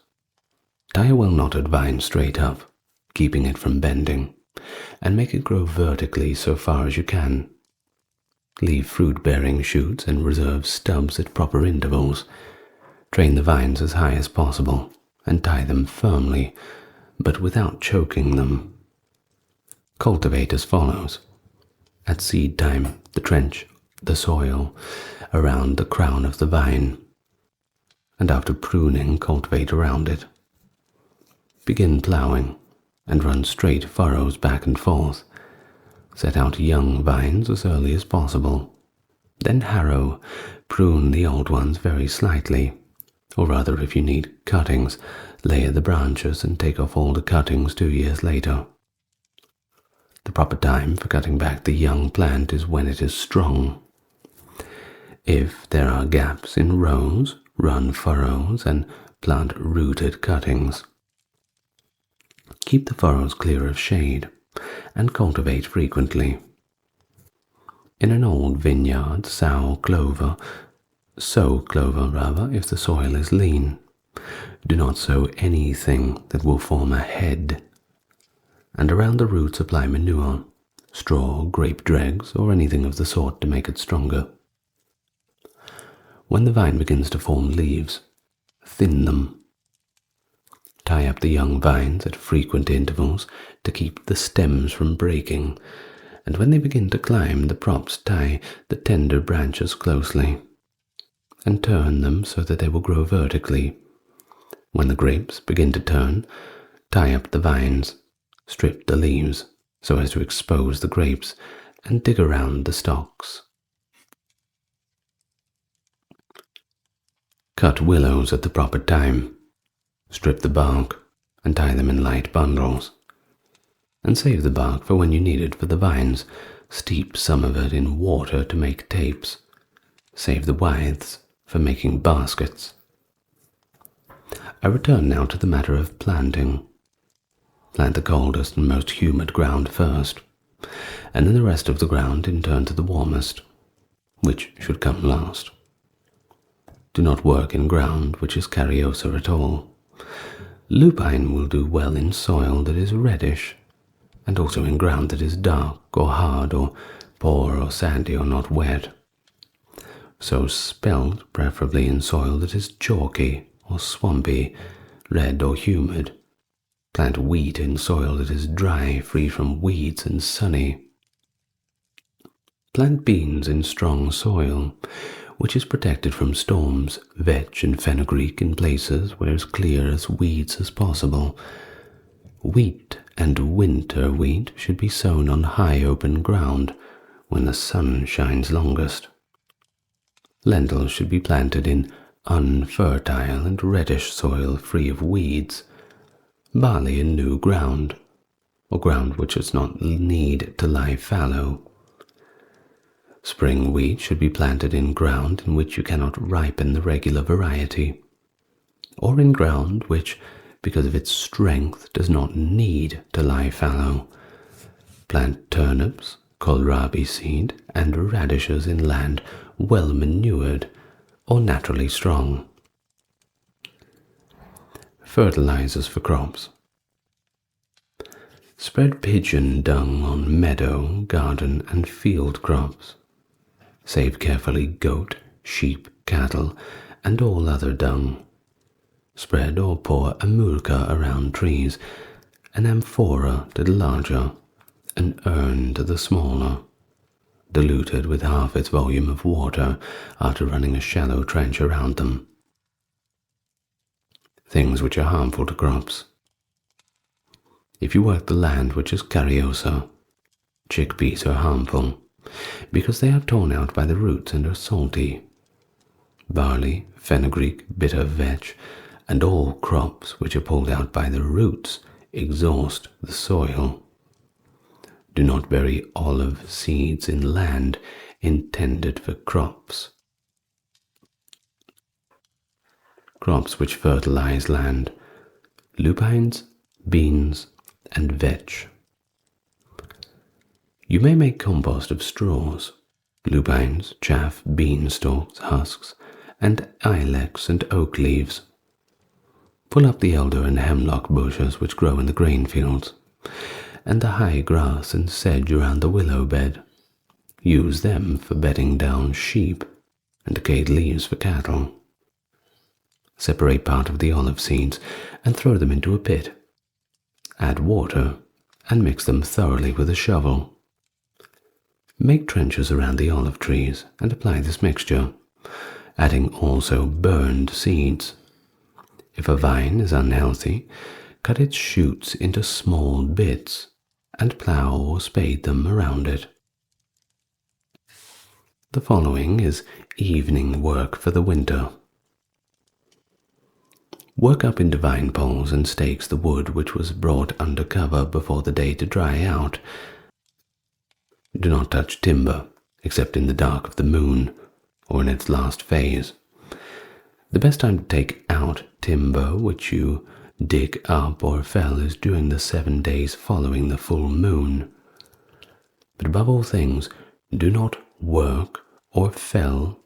Tie a well-knotted vine straight up, keeping it from bending, and make it grow vertically so far as you can. Leave fruit-bearing shoots and reserve stubs at proper intervals. Train the vines as high as possible, and tie them firmly, but without choking them. Cultivate as follows. At seed time, trench the soil around the crown of the vine, and after pruning, cultivate around it. Begin ploughing, and run straight furrows back and forth. Set out young vines as early as possible. Then harrow, prune the old ones very slightly, or rather, if you need cuttings, layer the branches and take off all the cuttings 2 years later. The proper time for cutting back the young plant is when it is strong. If there are gaps in rows, run furrows and plant rooted cuttings. Keep the furrows clear of shade and cultivate frequently. In an old vineyard, sow clover if the soil is lean. Do not sow anything that will form a head. And around the roots apply manure, straw, grape dregs, or anything of the sort to make it stronger. When the vine begins to form leaves, thin them. Tie up the young vines at frequent intervals to keep the stems from breaking, and when they begin to climb, the props tie the tender branches closely, and turn them so that they will grow vertically. When the grapes begin to turn, tie up the vines, strip the leaves so as to expose the grapes, and dig around the stalks. Cut willows at the proper time. Strip the bark and tie them in light bundles. And save the bark for when you need it for the vines. Steep some of it in water to make tapes. Save the withes for making baskets. I return now to the matter of planting. Plant the coldest and most humid ground first, and then the rest of the ground in turn to the warmest, which should come last. Do not work in ground which is caryopsa at all. Lupine will do well in soil that is reddish, and also in ground that is dark or hard or poor or sandy or not wet. Sow spelt preferably in soil that is chalky or swampy, red or humid. Plant wheat in soil that is dry, free from weeds and sunny. Plant beans in strong soil, which is protected from storms, vetch and fenugreek in places where as clear as weeds as possible. Wheat and winter wheat should be sown on high open ground when the sun shines longest. Lentils should be planted in unfertile and reddish soil free of weeds. Barley in new ground, or ground which does not need to lie fallow. Spring wheat should be planted in ground in which you cannot ripen the regular variety, or in ground which, because of its strength, does not need to lie fallow. Plant turnips, kohlrabi seed, and radishes in land well manured or naturally strong. Fertilizers for crops. Spread pigeon dung on meadow, garden, and field crops. Save carefully goat, sheep, cattle, and all other dung. Spread or pour amurca around trees, an amphora to the larger, an urn to the smaller, diluted with half its volume of water after running a shallow trench around them. Things which are harmful to crops. If you work the land which is caryopsa, chickpeas are harmful, because they are torn out by the roots and are salty. Barley, fenugreek, bitter vetch, and all crops which are pulled out by the roots exhaust the soil. Do not bury olive seeds in land intended for crops. Crops which fertilize land: lupines, beans, and vetch. You may make compost of straws, lupines, chaff, bean stalks, husks, and ilex and oak leaves. Pull up the elder and hemlock bushes which grow in the grain fields, and the high grass and sedge around the willow bed. Use them for bedding down sheep, and decayed leaves for cattle. Separate part of the olive seeds and throw them into a pit. Add water and mix them thoroughly with a shovel. Make trenches around the olive trees and apply this mixture, adding also burned seeds. If a vine is unhealthy, cut its shoots into small bits and plow or spade them around it. The following is evening work for the winter. Work up into vine poles and stakes the wood which was brought under cover before the day to dry out. Do not touch timber, except in the dark of the moon, or in its last phase. The best time to take out timber which you dig up or fell is during the 7 days following the full moon. But above all things, do not work or fell,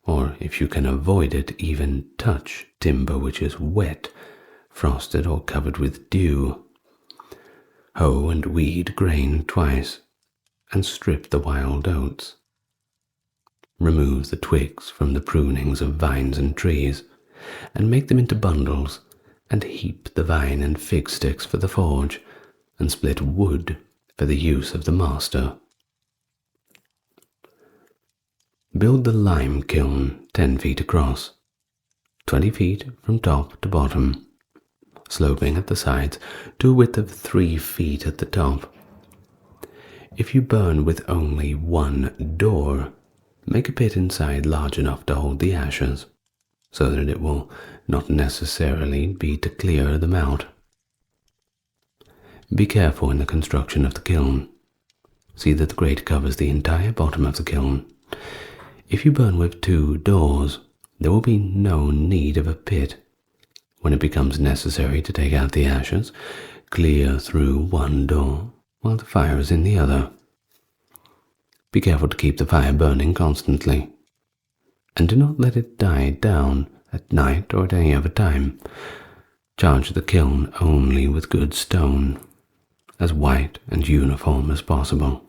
or if you can avoid it, even touch timber which is wet, frosted, or covered with dew. Hoe and weed grain twice, and strip the wild oats. Remove the twigs from the prunings of vines and trees, and make them into bundles, and heap the vine and fig sticks for the forge, and split wood for the use of the master. Build the lime kiln 10 feet across, 20 feet from top to bottom, sloping at the sides to a width of 3 feet at the top. If you burn with only one door, make a pit inside large enough to hold the ashes, so that it will not necessarily be to clear them out. Be careful in the construction of the kiln. See that the grate covers the entire bottom of the kiln. If you burn with 2 doors, there will be no need of a pit. When it becomes necessary to take out the ashes, clear through one door while the fire is in the other. Be careful to keep the fire burning constantly, and do not let it die down at night or at any other time. Charge the kiln only with good stone, as white and uniform as possible.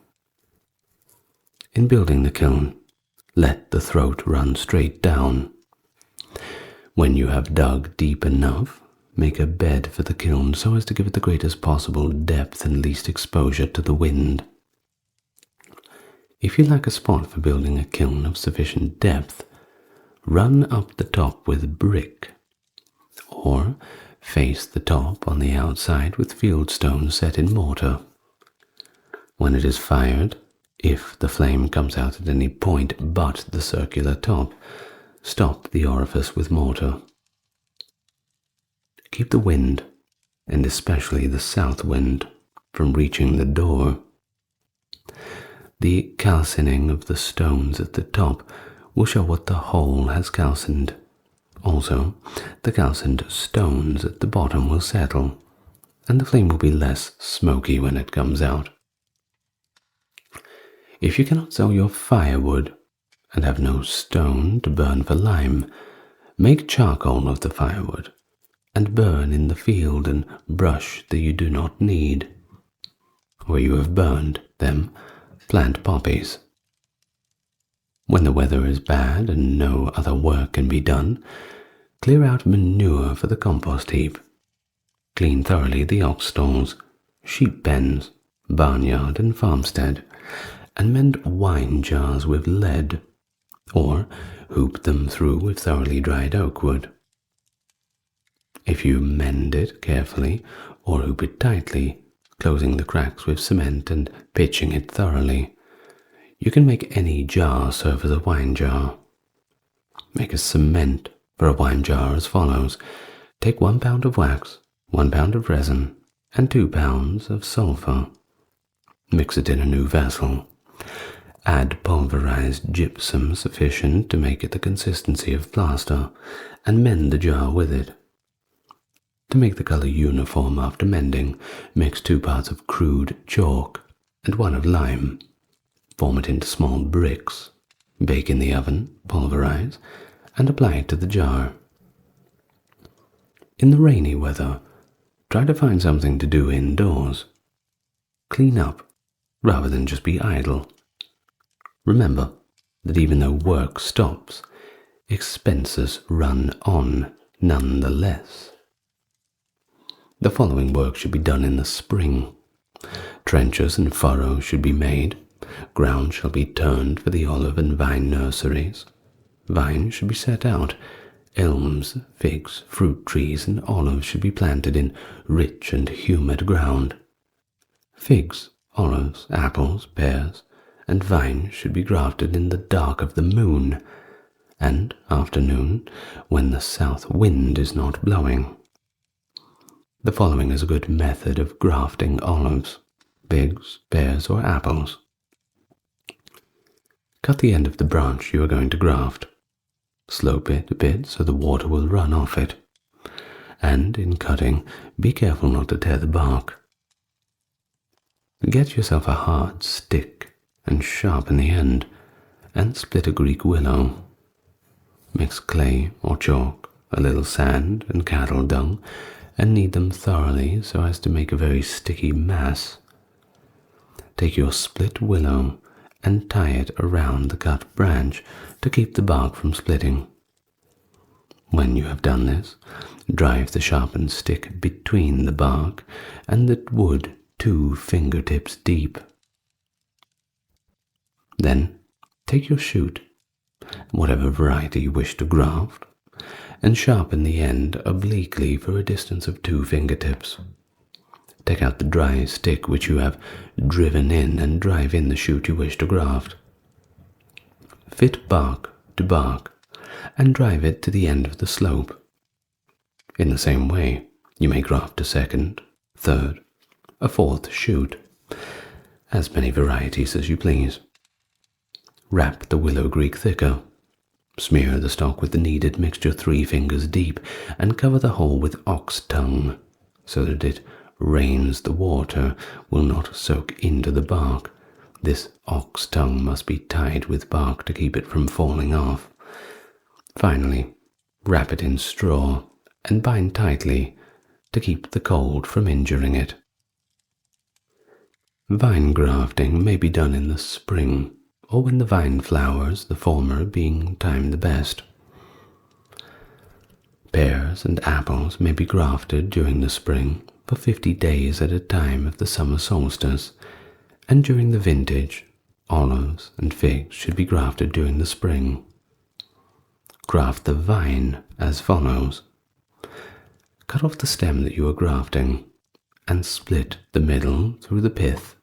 In building the kiln, let the throat run straight down. When you have dug deep enough, make a bed for the kiln so as to give it the greatest possible depth and least exposure to the wind. If you lack a spot for building a kiln of sufficient depth, run up the top with brick, or face the top on the outside with field stones set in mortar. When it is fired, if the flame comes out at any point but the circular top, stop the orifice with mortar. Keep the wind, and especially the south wind, from reaching the door. The calcining of the stones at the top will show what the hole has calcined. Also, the calcined stones at the bottom will settle, and the flame will be less smoky when it comes out. If you cannot sell your firewood, and have no stone to burn for lime, make charcoal of the firewood, and burn in the field and brush that you do not need. Where you have burned them, plant poppies. When the weather is bad and no other work can be done, clear out manure for the compost heap. Clean thoroughly the ox stalls, sheep pens, barnyard and farmstead, and mend wine jars with lead, or hoop them through with thoroughly dried oak wood. If you mend it carefully, or hoop it tightly, closing the cracks with cement and pitching it thoroughly, you can make any jar serve as a wine jar. Make a cement for a wine jar as follows. Take 1 pound of wax, 1 pound of resin, and 2 pounds of sulfur. Mix it in a new vessel. Add pulverized gypsum sufficient to make it the consistency of plaster, and mend the jar with it. To make the color uniform after mending, mix 2 parts of crude chalk and 1 of lime. Form it into small bricks. Bake in the oven, pulverize, and apply it to the jar. In the rainy weather, try to find something to do indoors. Clean up, rather than just be idle. Remember that even though work stops, expenses run on nonetheless. The following work should be done in the spring. Trenches and furrows should be made. Ground shall be turned for the olive and vine nurseries. Vines should be set out. Elms, figs, fruit trees, and olives should be planted in rich and humid ground. Figs, olives, apples, pears, and vines should be grafted in the dark of the moon, and afternoon, when the south wind is not blowing. The following is a good method of grafting olives, figs, pears, or apples. Cut the end of the branch you are going to graft. Slope it a bit so the water will run off it. And in cutting, be careful not to tear the bark. Get yourself a hard stick and sharpen the end, and split a Greek willow. Mix clay or chalk, a little sand, and cattle dung, and knead them thoroughly so as to make a very sticky mass. Take your split willow and tie it around the cut branch to keep the bark from splitting. When you have done this, drive the sharpened stick between the bark and the wood 2 fingertips deep. Then take your shoot, whatever variety you wish to graft, and sharpen the end obliquely for a distance of 2 fingertips. Take out the dry stick which you have driven in and drive in the shoot you wish to graft. Fit bark to bark and drive it to the end of the slope. In the same way, you may graft a second, third, a 4th shoot, as many varieties as you please. Wrap the willow Greek thicker. Smear the stock with the kneaded mixture 3 fingers deep and cover the whole with ox tongue so that it rains the water will not soak into the bark. This ox tongue must be tied with bark to keep it from falling off. Finally, wrap it in straw and bind tightly to keep the cold from injuring it. Vine grafting may be done in the spring or when the vine flowers, the former being timed the best. Pears and apples may be grafted during the spring for 50 days at a time of the summer solstice, and during the vintage, olives and figs should be grafted during the spring. Graft the vine as follows. Cut off the stem that you are grafting and split the middle through the pith.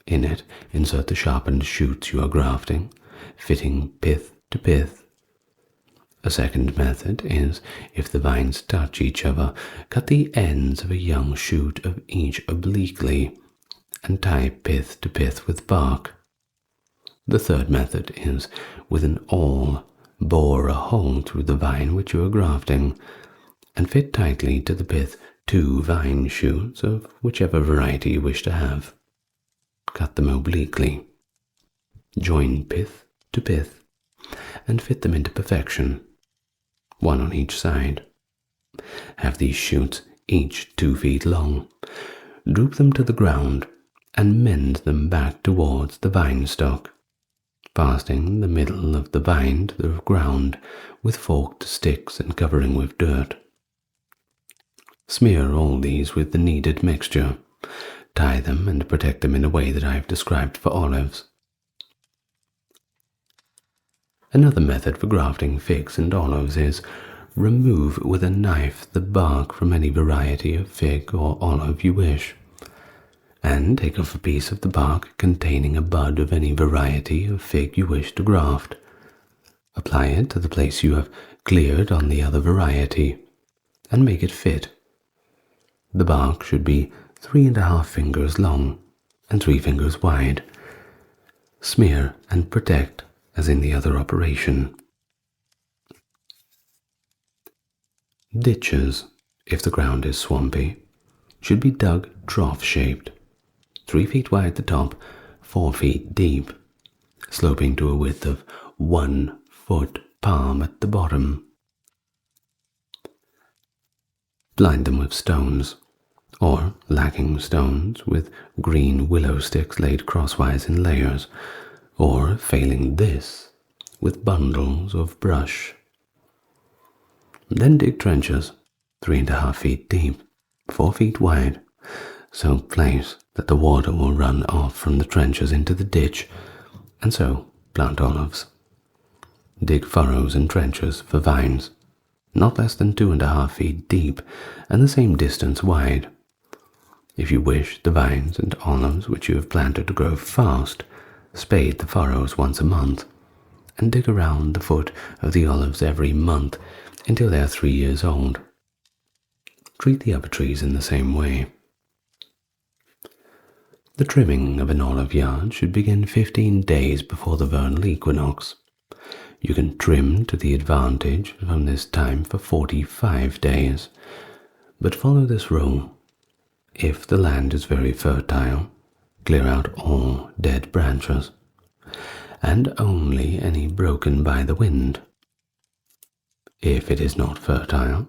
In it, insert the sharpened shoots you are grafting, fitting pith to pith. A second method is, if the vines touch each other, cut the ends of a young shoot of each obliquely and tie pith to pith with bark. The third method is, with an awl, bore a hole through the vine which you are grafting and fit tightly to the pith 2 vine shoots of whichever variety you wish to have. Cut them obliquely. Join pith to pith and fit them into perfection, 1 on each side. Have these shoots each 2 feet long. Droop them to the ground and mend them back towards the vine stock, fastening the middle of the vine to the ground with forked sticks and covering with dirt. Smear all these with the kneaded mixture. Tie them and protect them in a way that I have described for olives. Another method for grafting figs and olives is remove with a knife the bark from any variety of fig or olive you wish, and take off a piece of the bark containing a bud of any variety of fig you wish to graft. Apply it to the place you have cleared on the other variety, and make it fit. The bark should be 3½ fingers long, and 3 fingers wide. Smear and protect as in the other operation. Ditches, if the ground is swampy, should be dug trough-shaped, 3 feet wide at the top, 4 feet deep, sloping to a width of 1 foot palm at the bottom. Blind them with stones, or, lacking stones, with green willow sticks laid crosswise in layers, or, failing this, with bundles of brush. Then dig trenches, 3.5 feet deep, 4 feet wide, so place that the water will run off from the trenches into the ditch, and so plant olives. Dig furrows and trenches for vines, not less than 2.5 feet deep and the same distance wide. If you wish the vines and olives which you have planted to grow fast, spade the furrows once a month, and dig around the foot of the olives every month until they are 3 years old. Treat the other trees in the same way. The trimming of an olive yard should begin 15 days before the vernal equinox. You can trim to the advantage from this time for 45 days, but follow this rule. If the land is very fertile, clear out all dead branches, and only any broken by the wind. If it is not fertile,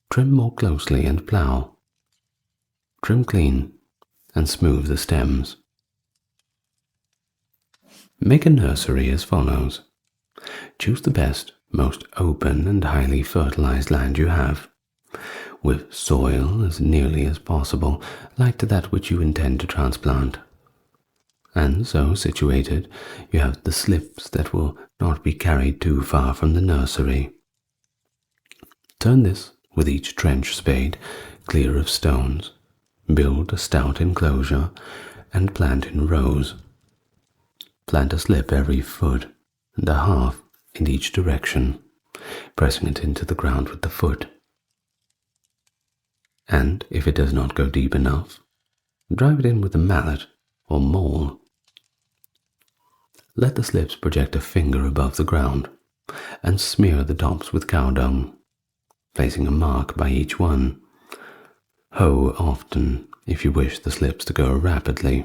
trim more closely and plough. Trim clean and smooth the stems. Make a nursery as follows. Choose the best, most open and highly fertilized land you have, with soil as nearly as possible like to that which you intend to transplant. And so situated, you have the slips that will not be carried too far from the nursery. Turn this with each trench spade clear of stones, build a stout enclosure, and plant in rows. Plant a slip every 1.5 feet in each direction, pressing it into the ground with the foot. And if it does not go deep enough, drive it in with a mallet or maul. Let the slips project a finger above the ground, and smear the tops with cow dung, placing a mark by each one. Hoe often if you wish the slips to go rapidly.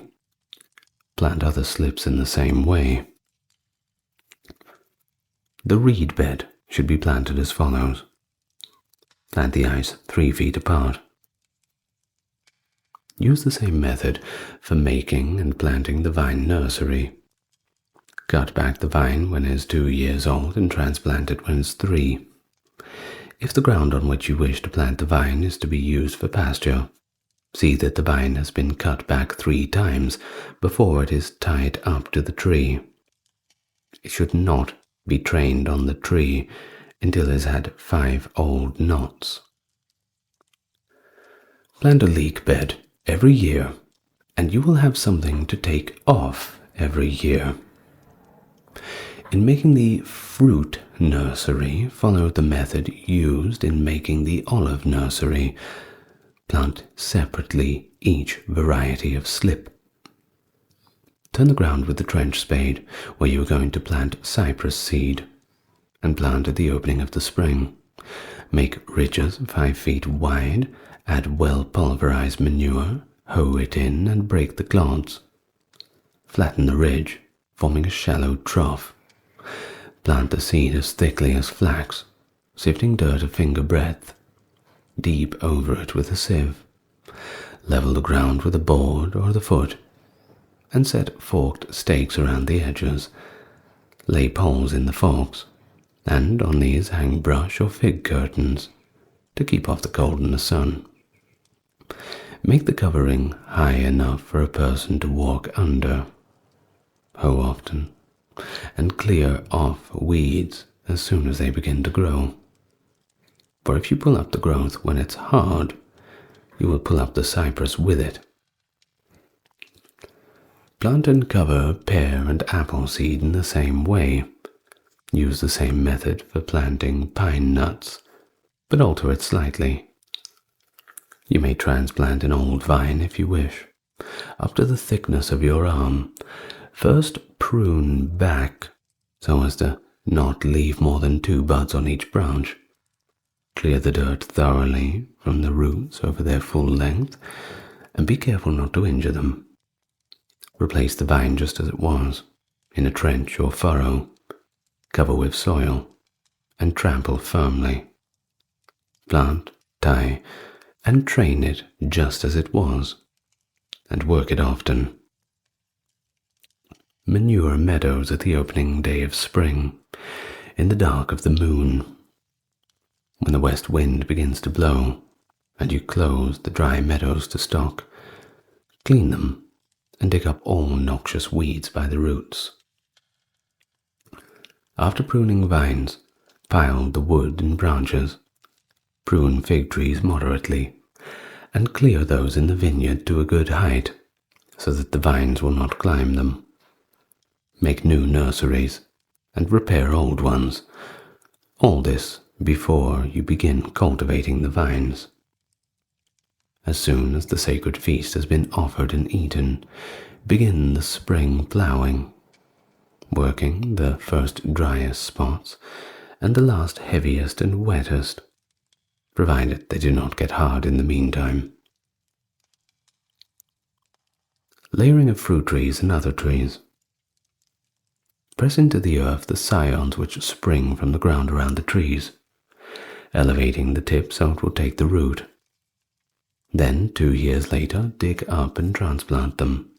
Plant other slips in the same way. The reed bed should be planted as follows. Plant the ice 3 feet apart. Use the same method for making and planting the vine nursery. Cut back the vine when it is 2 years old and transplant it when it is 3. If the ground on which you wish to plant the vine is to be used for pasture, see that the vine has been cut back 3 times before it is tied up to the tree. It should not be trained on the tree until it has had 5 old knots. Plant a leek bed every year, and you will have something to take off every year. In making the fruit nursery, follow the method used in making the olive nursery. Plant separately each variety of slip. Turn the ground with the trench spade where you are going to plant cypress seed, and plant at the opening of the spring. Make ridges 5 feet wide, add well pulverized manure, hoe it in and break the clods. Flatten the ridge, forming a shallow trough. Plant the seed as thickly as flax, sifting dirt a finger breadth. Deep over it with a sieve. Level the ground with a board or the foot, and set forked stakes around the edges. Lay poles in the forks, and on these hang brush or fig curtains to keep off the cold and the sun. Make the covering high enough for a person to walk under. Hoe often, and clear off weeds as soon as they begin to grow. For if you pull up the growth when it's hard, you will pull up the cypress with it. Plant and cover pear and apple seed in the same way. Use the same method for planting pine nuts, but alter it slightly. You may transplant an old vine if you wish, up to the thickness of your arm. First prune back so as to not leave more than 2 buds on each branch. Clear the dirt thoroughly from the roots over their full length, and be careful not to injure them. Replace the vine just as it was, in a trench or furrow. Cover with soil, and trample firmly. Plant, tie, and train it just as it was, and work it often. Manure meadows at the opening day of spring, in the dark of the moon. When the west wind begins to blow, and you close the dry meadows to stock, clean them and dig up all noxious weeds by the roots. After pruning vines, pile the wood in branches. Prune fig trees moderately, and clear those in the vineyard to a good height, so that the vines will not climb them. Make new nurseries, and repair old ones. All this before you begin cultivating the vines. As soon as the sacred feast has been offered and eaten, begin the spring plowing, working the first driest spots and the last heaviest and wettest, provided they do not get hard in the meantime. Layering of fruit trees and other trees. Press into the earth the scions which spring from the ground around the trees, elevating the tip so it will take the root. Then, 2 years later, dig up and transplant them.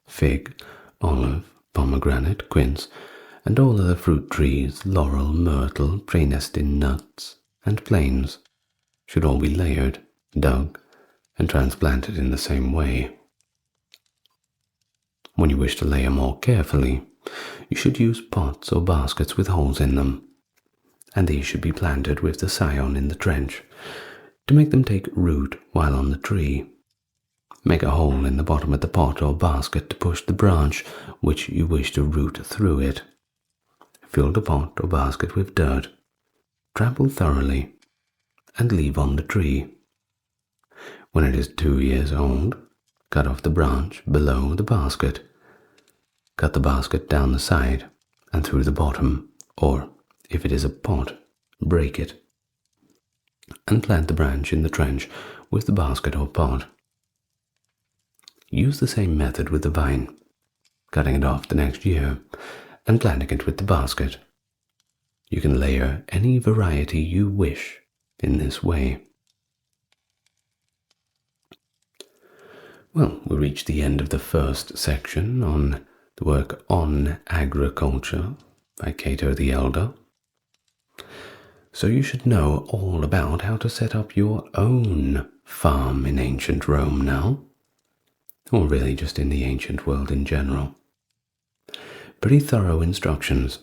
Fig, olive, pomegranate, quince, and all other fruit trees, laurel, myrtle, praenestin nuts, and planes should all be layered, dug, and transplanted in the same way. When you wish to layer more carefully, you should use pots or baskets with holes in them, and these should be planted with the scion in the trench, to make them take root while on the tree. Make a hole in the bottom of the pot or basket to push the branch which you wish to root through it. Fill the pot or basket with dirt, trample thoroughly, and leave on the tree. When it is 2 years old, cut off the branch below the basket. Cut the basket down the side and through the bottom, or, if it is a pot, break it, and plant the branch in the trench with the basket or pot. Use the same method with the vine, cutting it off the next year and planting it with the basket. You can layer any variety you wish in this way. Well, we reached the end of the first section on the work on agriculture by Cato the Elder. So you should know all about how to set up your own farm in ancient Rome now, or really just in the ancient world in general. Pretty thorough instructions.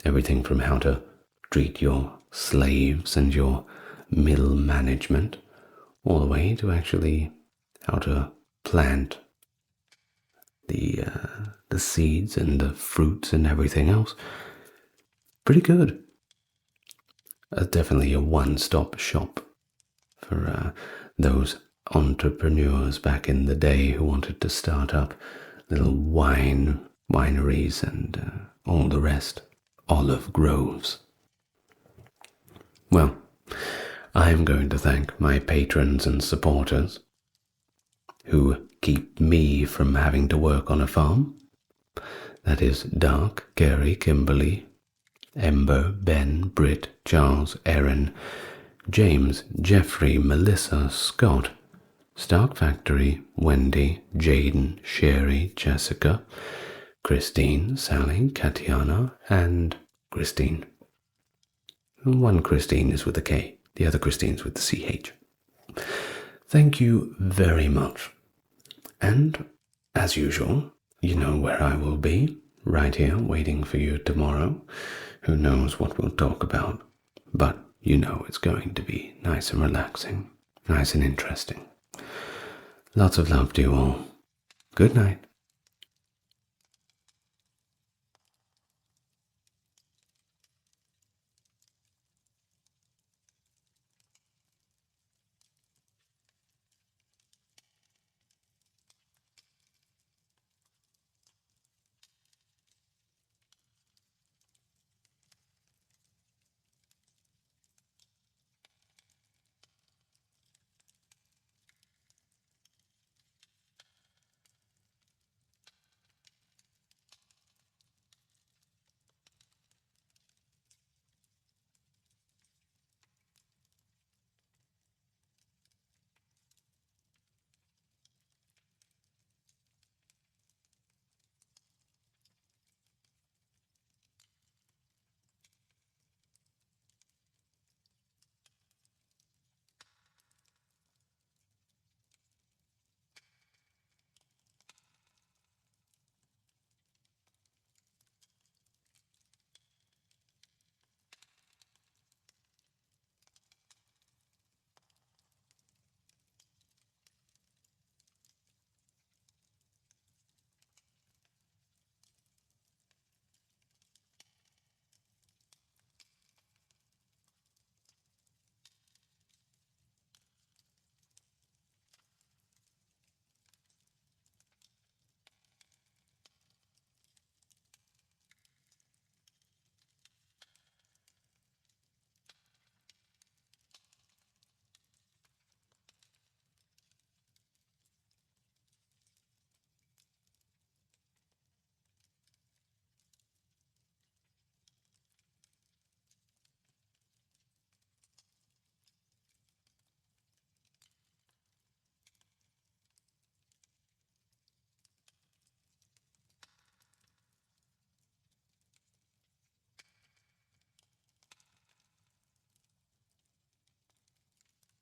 Everything from how to treat your slaves and your middle management, all the way to actually how to plant the seeds and the fruits and everything else. Pretty good. Definitely a one-stop shop for those entrepreneurs back in the day who wanted to start up little wineries and all the rest, olive groves. Well, I'm going to thank my patrons and supporters who keep me from having to work on a farm. That is Dark, Gary, Kimberly, Ember, Ben, Britt, Charles, Erin, James, Jeffrey, Melissa, Scott, Stark Factory, Wendy, Jaden, Sherry, Jessica, Christine, Sally, Katiana, and Christine. One Christine is with a K, the other Christine's with the CH. Thank you very much. And, as usual, you know where I will be, right here waiting for you tomorrow. Who knows what we'll talk about, but you know it's going to be nice and relaxing, nice and interesting. Lots of love to you all. Good night.